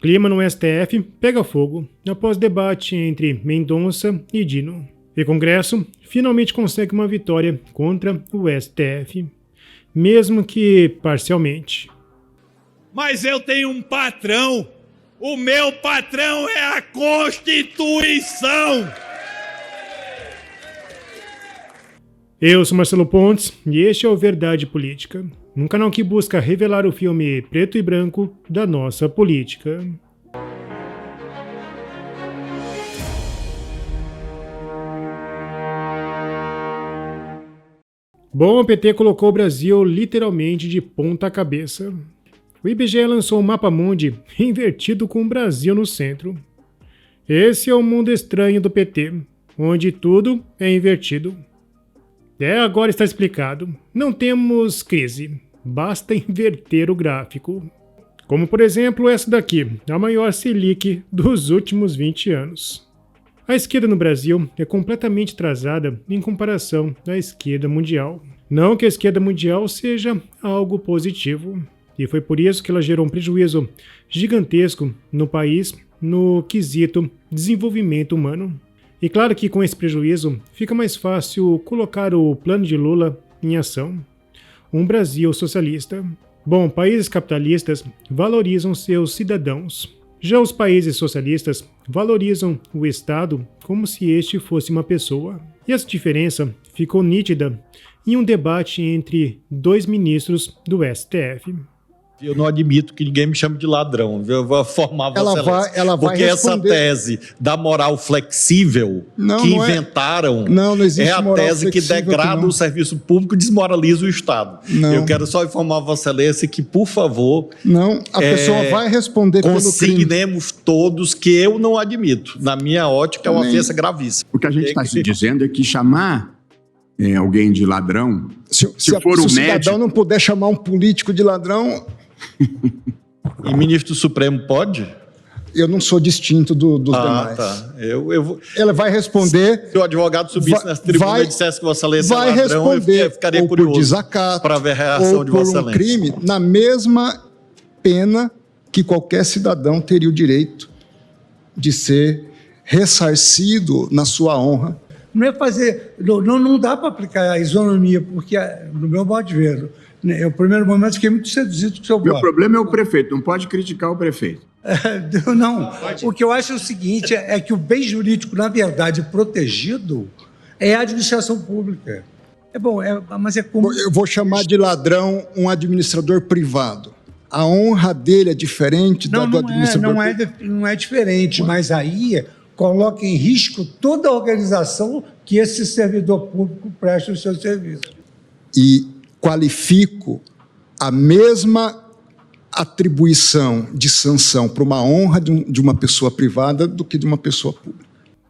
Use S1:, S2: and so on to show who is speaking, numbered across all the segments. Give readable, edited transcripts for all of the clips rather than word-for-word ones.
S1: Clima no STF pega fogo após debate entre Mendonça e Dino. E Congresso finalmente consegue uma vitória contra o STF, mesmo que parcialmente.
S2: Mas eu tenho um patrão. O meu patrão é a Constituição.
S1: Eu sou Marcelo Pontes e este é o Verdade Política, um canal que busca revelar o filme preto e branco da nossa política. Bom, o PT colocou o Brasil literalmente de ponta cabeça. O IBGE lançou um mapa mundi invertido com o Brasil no centro. Esse é o mundo estranho do PT, onde tudo é invertido. Agora está explicado. Não temos crise, basta inverter o gráfico. Como por exemplo essa daqui, a maior Selic dos últimos 20 anos. A esquerda no Brasil é completamente atrasada em comparação à esquerda mundial. Não que a esquerda mundial seja algo positivo, e foi por isso que ela gerou um prejuízo gigantesco no país no quesito desenvolvimento humano. E claro que com esse prejuízo fica mais fácil colocar o plano de Lula em ação. Um Brasil socialista. Bom, países capitalistas valorizam seus cidadãos. Já os países socialistas valorizam o Estado como se este fosse uma pessoa. E essa diferença ficou nítida em um debate entre dois ministros do STF.
S3: Eu não admito que ninguém me chame de ladrão. Eu vou formar
S4: ela vai
S3: porque
S4: responder.
S3: essa tese da moral flexível que inventaram
S4: não existe
S3: é a
S4: moral
S3: tese que degrada o serviço público e desmoraliza o Estado.
S4: Não.
S3: Eu quero só informar Vossa Excelência que, por favor,
S4: a pessoa vai responder pelo crime.
S3: Consignemos todos que eu não admito. Na minha ótica, é uma ofensa gravíssima.
S5: O que a gente está se dizendo é que chamar alguém de ladrão, se for
S4: o
S5: um
S4: cidadão
S5: médico...
S4: não puder chamar um político de ladrão...
S3: E ministro Supremo pode?
S4: Eu não sou distinto dos demais.
S3: Tá.
S4: Ela vai responder...
S3: Se o advogado subisse nessa tribuna e dissesse que Vossa Excelência é ladrão, eu ficaria
S4: ou
S3: curioso
S4: por desacato,
S3: para ver a reação
S4: ou
S3: de Vossa
S4: por um
S3: Excelência.
S4: crime, na mesma pena que qualquer cidadão teria o direito de ser ressarcido na sua honra.
S6: Não é fazer... Não dá para aplicar a isonomia, porque, no meu modo de ver... Eu, no primeiro momento, fiquei muito seduzido com o seu voto.
S5: Meu problema é o prefeito, não pode criticar o prefeito.
S6: Não, o que eu acho é o seguinte, é que o bem jurídico, na verdade, protegido é a administração pública. Mas é como...
S4: Eu vou chamar de ladrão um administrador privado. A honra dele é diferente da do administrador público?
S6: Não é diferente, mas aí coloca em risco toda a organização que esse servidor público presta o seu serviço.
S4: E qualifico a mesma atribuição de sanção para uma honra de uma pessoa privada do que de uma pessoa pública.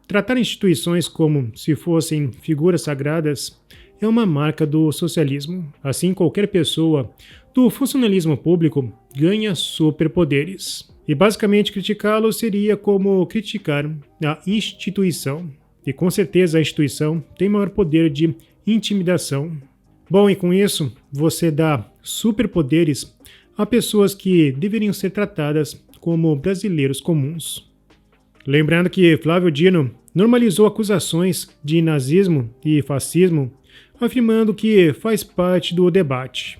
S1: Tratar instituições como se fossem figuras sagradas é uma marca do socialismo. Assim, qualquer pessoa do funcionalismo público ganha superpoderes. E basicamente criticá-lo seria como criticar a instituição. E com certeza a instituição tem maior poder de intimidação. Bom, e com isso, você dá superpoderes a pessoas que deveriam ser tratadas como brasileiros comuns. Lembrando que Flávio Dino normalizou acusações de nazismo e fascismo, afirmando que faz parte do debate.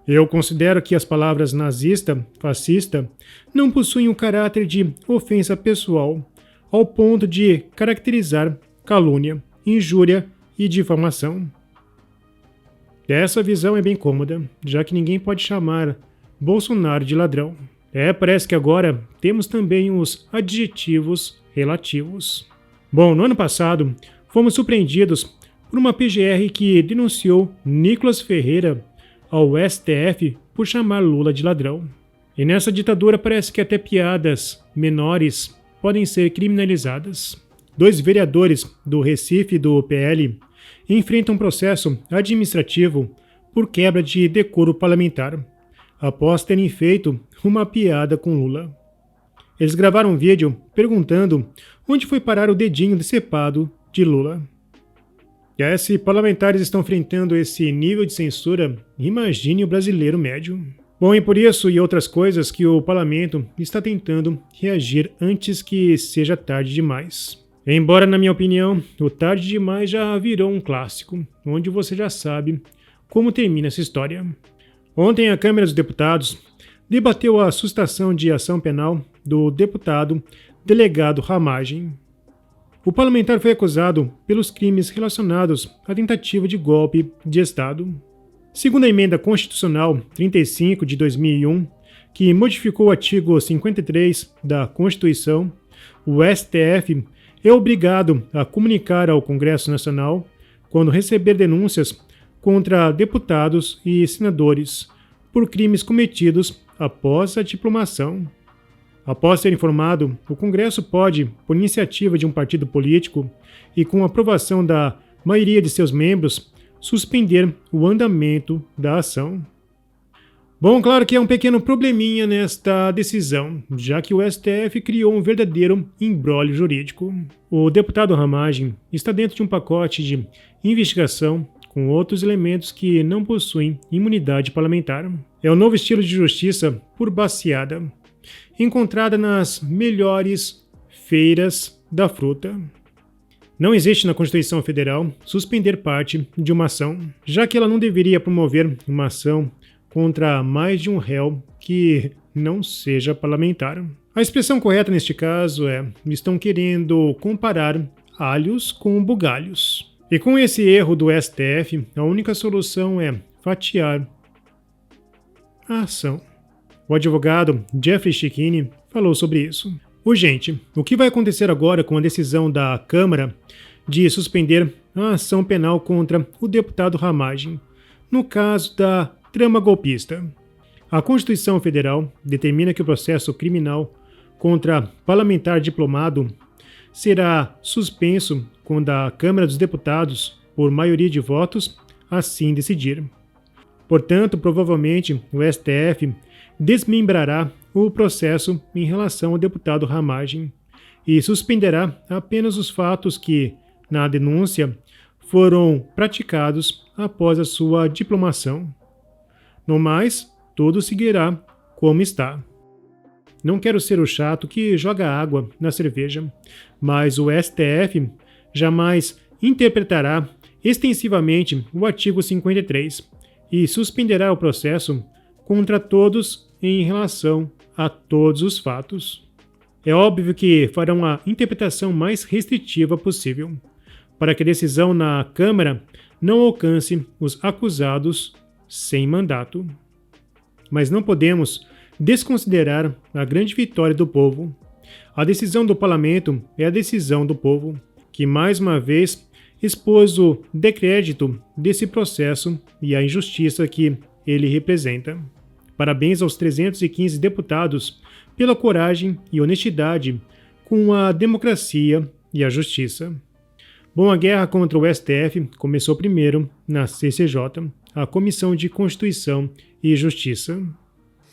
S1: Eu considero que as palavras nazista, fascista, não possuem o caráter de ofensa pessoal, ao ponto de caracterizar calúnia, injúria e difamação. Essa visão é bem cômoda, já que ninguém pode chamar Bolsonaro de ladrão. Parece que agora temos também os adjetivos relativos. Bom, no ano passado, fomos surpreendidos por uma PGR que denunciou Nicolas Ferreira ao STF por chamar Lula de ladrão. E nessa ditadura parece que até piadas menores podem ser criminalizadas. 2 vereadores do Recife e do PL enfrentam um processo administrativo por quebra de decoro parlamentar, após terem feito uma piada com Lula. Eles gravaram um vídeo perguntando onde foi parar o dedinho decepado de Lula. E se parlamentares estão enfrentando esse nível de censura, imagine o brasileiro médio. Bom, e por isso e outras coisas que o parlamento está tentando reagir antes que seja tarde demais. Embora, na minha opinião, o tarde demais já virou um clássico, onde você já sabe como termina essa história. Ontem, a Câmara dos Deputados debateu a sustentação de ação penal do deputado delegado Ramagem. O parlamentar foi acusado pelos crimes relacionados à tentativa de golpe de Estado. Segundo a Emenda Constitucional 35 de 2001, que modificou o artigo 53 da Constituição, o STF é obrigado a comunicar ao Congresso Nacional quando receber denúncias contra deputados e senadores por crimes cometidos após a diplomação. Após ser informado, o Congresso pode, por iniciativa de um partido político e com aprovação da maioria de seus membros, suspender o andamento da ação. Bom, claro que é um pequeno probleminha nesta decisão, já que o STF criou um verdadeiro imbróglio jurídico. O deputado Ramagem está dentro de um pacote de investigação com outros elementos que não possuem imunidade parlamentar. É o novo estilo de justiça por baseada, encontrada nas melhores feiras da fruta. Não existe na Constituição Federal suspender parte de uma ação, já que ela não deveria promover uma ação contra mais de um réu que não seja parlamentar. A expressão correta neste caso é: estão querendo comparar alhos com bugalhos. E com esse erro do STF, a única solução é fatiar a ação. O advogado Jeffrey Cicchini falou sobre isso. Urgente, o que vai acontecer agora com a decisão da Câmara de suspender a ação penal contra o deputado Ramagem, no caso da trama golpista? A Constituição Federal determina que o processo criminal contra parlamentar diplomado será suspenso quando a Câmara dos Deputados, por maioria de votos, assim decidir. Portanto, provavelmente, o STF desmembrará o processo em relação ao deputado Ramagem e suspenderá apenas os fatos que, na denúncia, foram praticados após a sua diplomação. No mais, tudo seguirá como está. Não quero ser o chato que joga água na cerveja, mas o STF jamais interpretará extensivamente o artigo 53 e suspenderá o processo contra todos em relação a todos os fatos. É óbvio que farão a interpretação mais restritiva possível, para que a decisão na Câmara não alcance os acusados sem mandato. Mas não podemos desconsiderar a grande vitória do povo. A decisão do parlamento é a decisão do povo, que mais uma vez expôs o descrédito desse processo e a injustiça que ele representa. Parabéns aos 315 deputados pela coragem e honestidade com a democracia e a justiça. Bom, a guerra contra o STF começou primeiro na CCJ, a Comissão de Constituição e Justiça.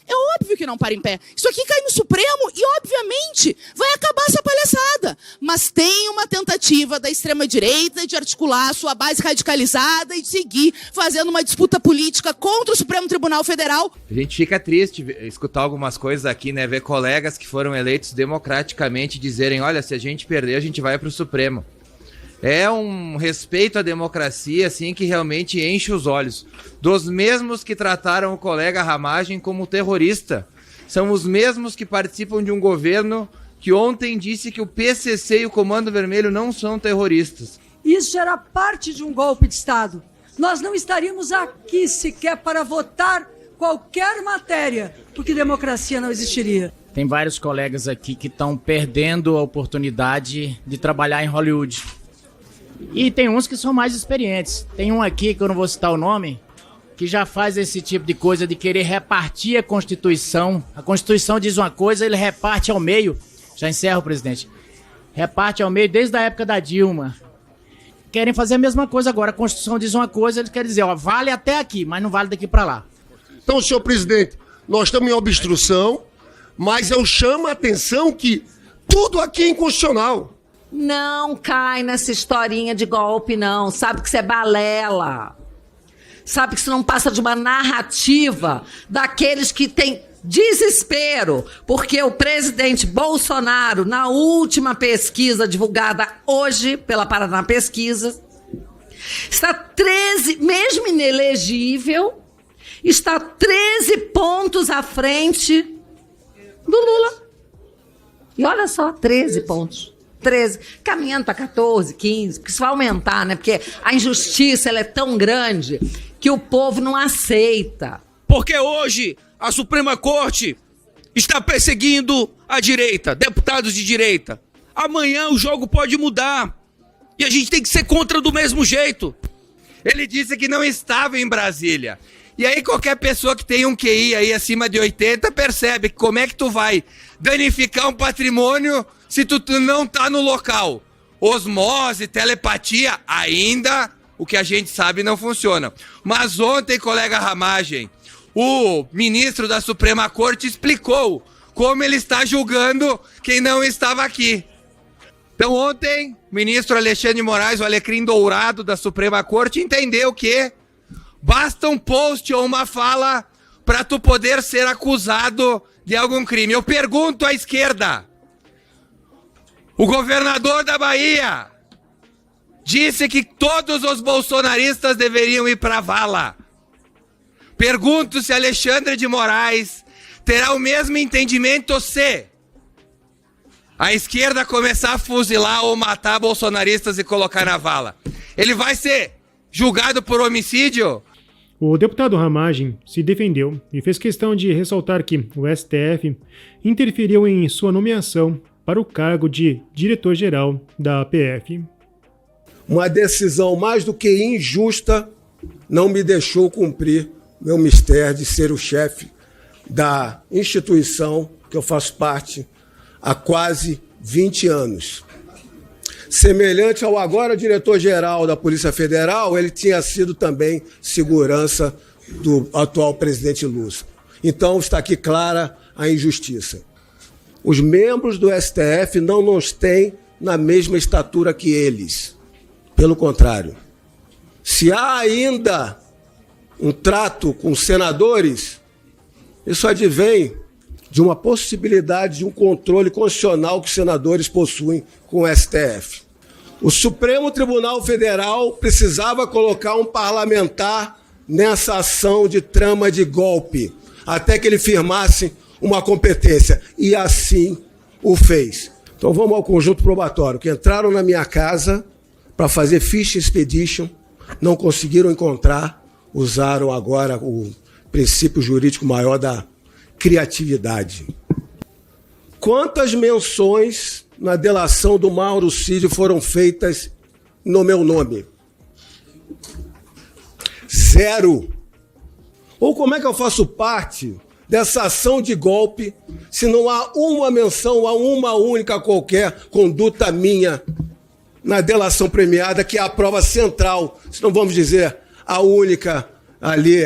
S7: É óbvio que não para em pé. Isso aqui cai no Supremo e, obviamente, vai acabar essa palhaçada. Mas tem uma tentativa da extrema-direita de articular a sua base radicalizada e de seguir fazendo uma disputa política contra o Supremo Tribunal Federal.
S8: A gente fica triste escutar algumas coisas aqui, né? Ver colegas que foram eleitos democraticamente dizerem: olha, se a gente perder, a gente vai para o Supremo. É um respeito à democracia, assim, que realmente enche os olhos. Dos mesmos que trataram o colega Ramagem como terrorista, são os mesmos que participam de um governo que ontem disse que o PCC e o Comando Vermelho não são terroristas.
S9: Isso era parte de um golpe de Estado. Nós não estaríamos aqui sequer para votar qualquer matéria, porque democracia não existiria.
S10: Tem vários colegas aqui que estão perdendo a oportunidade de trabalhar em Hollywood. E tem uns que são mais experientes. Tem um aqui, que eu não vou citar o nome, que já faz esse tipo de coisa de querer repartir a Constituição. A Constituição diz uma coisa, ele reparte ao meio. Já encerro, presidente. Reparte ao meio desde a época da Dilma. Querem fazer a mesma coisa agora. A Constituição diz uma coisa, eles querem dizer, ó, vale até aqui, mas não vale daqui para lá.
S11: Então, senhor presidente, nós estamos em obstrução, mas eu chamo a atenção que tudo aqui é inconstitucional.
S12: Não cai nessa historinha de golpe, não. Sabe que isso é balela. sabe que isso não passa de uma narrativa daqueles que têm desespero, porque o presidente Bolsonaro, na última pesquisa divulgada hoje pela Paraná Pesquisa, está 13, mesmo inelegível, está 13 pontos à frente do Lula. E olha só, 13 pontos. 13, caminhando para 14, 15, porque isso vai aumentar, né? Porque a injustiça ela é tão grande que o povo não aceita.
S13: Porque hoje a Suprema Corte está perseguindo a direita, deputados de direita. Amanhã o jogo pode mudar e a gente tem que ser contra do mesmo jeito.
S8: Ele disse que não estava em Brasília. E aí qualquer pessoa que tem um QI aí acima de 80 percebe como é que tu vai danificar um patrimônio se tu não tá no local. Osmose, telepatia, ainda o que a gente sabe não funciona. Mas ontem, colega Ramagem, o ministro da Suprema Corte explicou como ele está julgando quem não estava aqui. Então ontem, o ministro Alexandre de Moraes, o alecrim dourado da Suprema Corte, entendeu que basta um post ou uma fala para tu poder ser acusado de algum crime. Eu pergunto à esquerda, o governador da Bahia disse que todos os bolsonaristas deveriam ir para a vala. Pergunto se Alexandre de Moraes terá o mesmo entendimento se a esquerda começar a fuzilar ou matar bolsonaristas e colocar na vala. Ele vai ser julgado por homicídio?
S1: O deputado Ramagem se defendeu e fez questão de ressaltar que o STF interferiu em sua nomeação para o cargo de diretor-geral da PF.
S14: Uma decisão mais do que injusta não me deixou cumprir meu mistério de ser o chefe da instituição que eu faço parte há quase 20 anos. Semelhante ao agora diretor-geral da Polícia Federal, ele tinha sido também segurança do atual presidente Lula. Então está aqui clara a injustiça. Os membros do STF não nos têm na mesma estatura que eles. Pelo contrário. Se há ainda um trato com senadores, isso advém de uma possibilidade de um controle constitucional que os senadores possuem com o STF. O Supremo Tribunal Federal precisava colocar um parlamentar nessa ação de trama de golpe, até que ele firmasse uma competência, e assim o fez. Então vamos ao conjunto probatório, que entraram na minha casa para fazer fish expedition, não conseguiram encontrar, usaram agora o princípio jurídico maior da criatividade. Quantas menções na delação do Mauro Cid foram feitas no meu nome? 0. Ou como é que eu faço parte dessa ação de golpe se não há uma menção a uma única qualquer conduta minha na delação premiada, que é a prova central, se não vamos dizer a única ali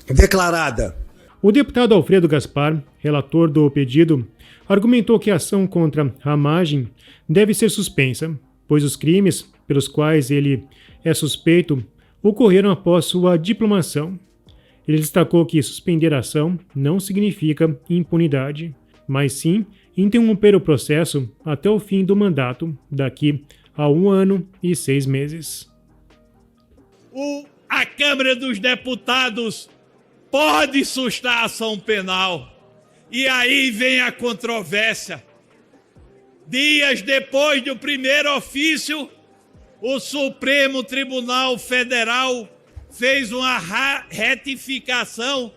S14: declarada?
S1: O deputado Alfredo Gaspar, relator do pedido, argumentou que a ação contra Ramagem deve ser suspensa, pois os crimes pelos quais ele é suspeito ocorreram após sua diplomação. Ele destacou que suspender a ação não significa impunidade, mas sim interromper o processo até o fim do mandato, daqui a 1 ano e 6 meses.
S2: A Câmara dos Deputados pode sustar a ação penal. E aí vem a controvérsia. Dias depois do primeiro ofício, o Supremo Tribunal Federal fez uma retificação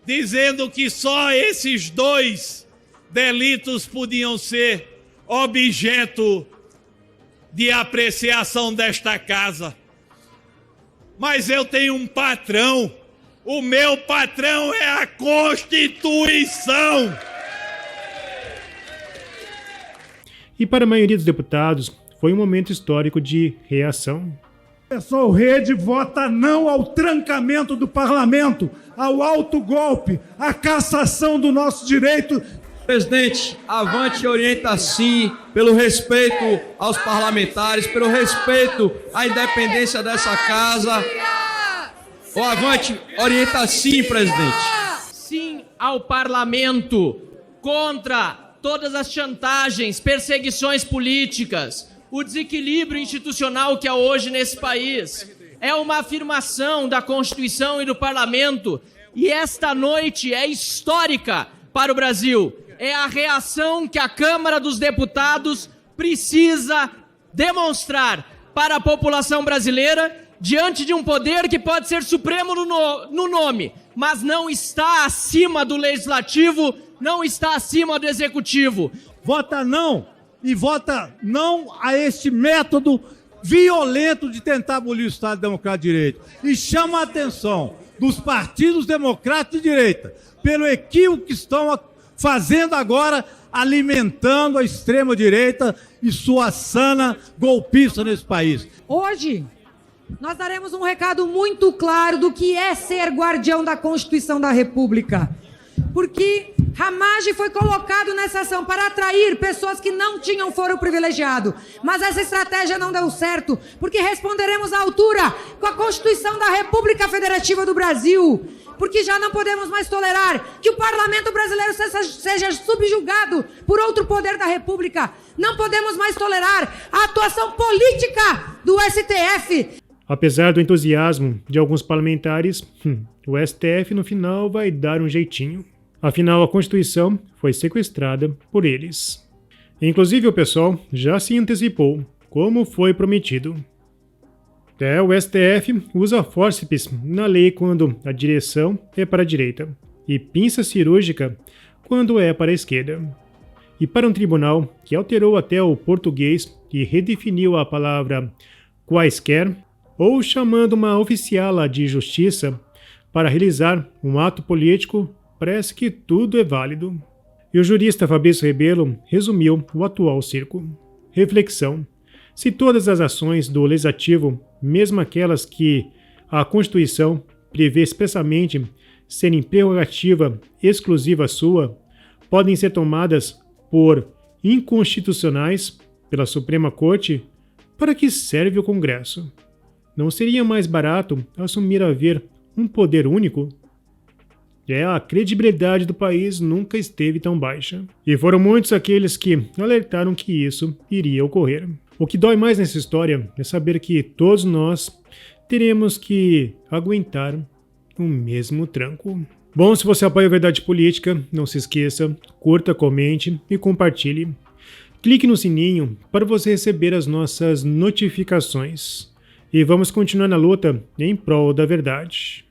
S2: dizendo que só esses 2 delitos podiam ser objeto de apreciação desta casa. Mas eu tenho um patrão. O meu patrão é a Constituição.
S1: E para a maioria dos deputados, foi um momento histórico de reação.
S15: O pessoal Rede vota não ao trancamento do parlamento, ao autogolpe, à cassação do nosso direito.
S16: Presidente, avante e orienta sim, pelo respeito aos parlamentares, pelo respeito à independência dessa casa. ou avante orienta sim, presidente?
S17: Sim ao parlamento contra todas as chantagens, perseguições políticas, o desequilíbrio institucional que há hoje nesse país. É uma afirmação da Constituição e do parlamento, e esta noite é histórica para o Brasil. É a reação que a Câmara dos Deputados precisa demonstrar para a população brasileira diante de um poder que pode ser supremo no nome, mas não está acima do legislativo, não está acima do executivo.
S15: Vota não e vota não a este método violento de tentar abolir o Estado Democrático de Direito. E chama a atenção dos partidos democráticos de direita pelo equívoco que estão fazendo agora, alimentando a extrema-direita e sua sana golpista nesse país.
S18: Hoje, nós daremos um recado muito claro do que é ser guardião da Constituição da República. Porque Ramagem foi colocado nessa ação para atrair pessoas que não tinham foro privilegiado. Mas essa estratégia não deu certo, porque responderemos à altura com a Constituição da República Federativa do Brasil. Porque já não podemos mais tolerar que o parlamento brasileiro seja subjugado por outro poder da República. Não podemos mais tolerar a atuação política do STF.
S1: Apesar do entusiasmo de alguns parlamentares, o STF no final vai dar um jeitinho. Afinal, a Constituição foi sequestrada por eles. Inclusive, o pessoal já se antecipou, como foi prometido. Até o STF usa fórceps na lei quando a direção é para a direita e pinça cirúrgica quando é para a esquerda. E para um tribunal que alterou até o português e redefiniu a palavra quaisquer, ou chamando uma oficiala de justiça para realizar um ato político, parece que tudo é válido. E o jurista Fabrício Rebelo resumiu o atual circo. Reflexão. Se todas as ações do Legislativo, mesmo aquelas que a Constituição prevê expressamente serem prerrogativa exclusiva sua, podem ser tomadas por inconstitucionais pela Suprema Corte, para que serve o Congresso? Não seria mais barato assumir haver um poder único? A credibilidade do país nunca esteve tão baixa. E foram muitos aqueles que alertaram que isso iria ocorrer. O que dói mais nessa história é saber que todos nós teremos que aguentar o mesmo tranco. Bom, se você apoia a Verdade Política, não se esqueça, curta, comente e compartilhe. Clique no sininho para você receber as nossas notificações. E vamos continuar na luta em prol da verdade.